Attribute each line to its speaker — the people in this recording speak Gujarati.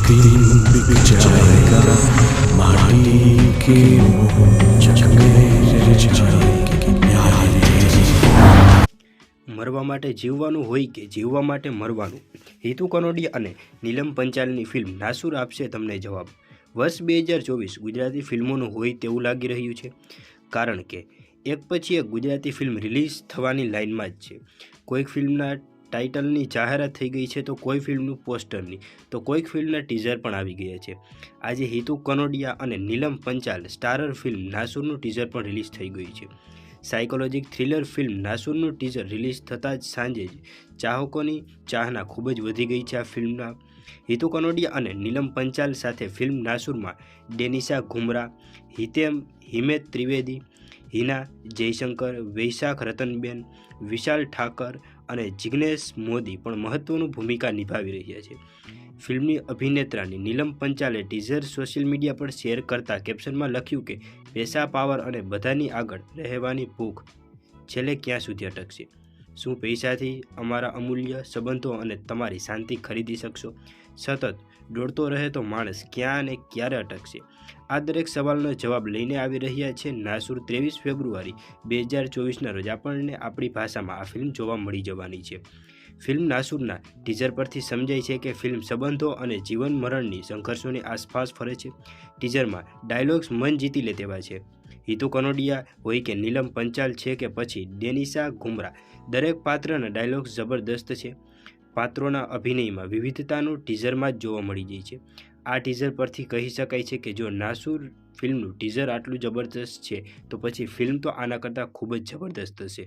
Speaker 1: दिन बिक जाएगा माटी के मोह में रह जाएगी प्यारी तेरी।
Speaker 2: મરવા માટે જીવવાનું હોય કે જીવવા માટે મરવાનું? હિતુ કનોડિયા અને નીલમ પંચાલની ફિલ્મ નાસુર આપશે તમને જવાબ. વર્ષ 2024 ગુજરાતી ફિલ્મોનું હોય તેવું લાગી રહ્યું છે, કારણ કે એક પછી એક ગુજરાતી ફિલ્મ રિલીઝ થવાની લાઇનમાં જ છે. કોઈક ફિલ્મના ટાઇટલની જાહેરાત થઈ ગઈ છે, તો કોઈ ફિલ્મનું પોસ્ટરની, તો કોઈક ફિલ્મના ટીઝર પણ આવી ગયા છે. આજે હિતુ કનોડિયા અને નીલમ પંચાલ સ્ટારર ફિલ્મ નાસુરનું ટીઝર પણ રિલીઝ થઈ ગયું છે. સાયકોલોજીક થ્રિલર ફિલ્મ નાસુરનું ટીઝર રિલીઝ થતાં જ સાંજે જ ચાહકોની ચાહના ખૂબ જ વધી ગઈ છે. આ ફિલ્મના હિતુ કનોડિયા અને નીલમ પંચાલ સાથે ફિલ્મ નાસુરમાં ડેનિશા ઘુમરા, હિમેત ત્રિવેદી, હિના જયશંકર, વૈશાખ રતનબેન, વિશાલ ઠાકર અને જિગ્નેશ મોદી પણ મહત્વની ભૂમિકા નિભાવી રહ્યા છે. ફિલ્મની અભિનેત્રાની નીલમ પંચાલે ટીઝર સોશિયલ મીડિયા પર શેર કરતા કેપ્શનમાં લખ્યું કે પૈસા, પાવર અને બધાની આગળ રહેવાની ભૂખ છેલ્લે ક્યાં સુધી અટકશે? શું પૈસાથી અમારા અમૂલ્ય સંબંધો અને તમારી શાંતિ ખરીદી શકશો? સતત દોડતો રહે તો માણસ ક્યાં અને ક્યારે અટકશે? આ દરેક સવાલનો જવાબ લઈને આવી રહ્યા છે નાસુર. 23 ફેબ્રુઆરી 2024ના રોજ આપણને આપણી ભાષામાં આ ફિલ્મ જોવા મળી જવાની છે. ફિલ્મ નાસુરના ટીઝર પરથી સમજાય છે કે ફિલ્મ સંબંધો અને જીવન મરણની સંઘર્ષોની આસપાસ ફરે છે. ટીઝરમાં ડાયલોગ્સ મન જીતી લે તેવા છે. હિતુ કનોડિયા હોય કે નીલમ પંચાલ છે કે પછી ડેનિશા ઘુમરા, દરેક પાત્રના ડાયલોગ્સ જબરદસ્ત છે. પાત્રોના અભિનયમાં વિવિધતાનું ટીઝરમાં જ જોવા મળી જાય છે. આ ટીઝર પરથી કહી શકાય છે કે જો નાસુર ફિલ્મનું ટીઝર આટલું જબરદસ્ત છે, તો પછી ફિલ્મ તો આના કરતાં ખૂબ જ જબરદસ્ત હશે.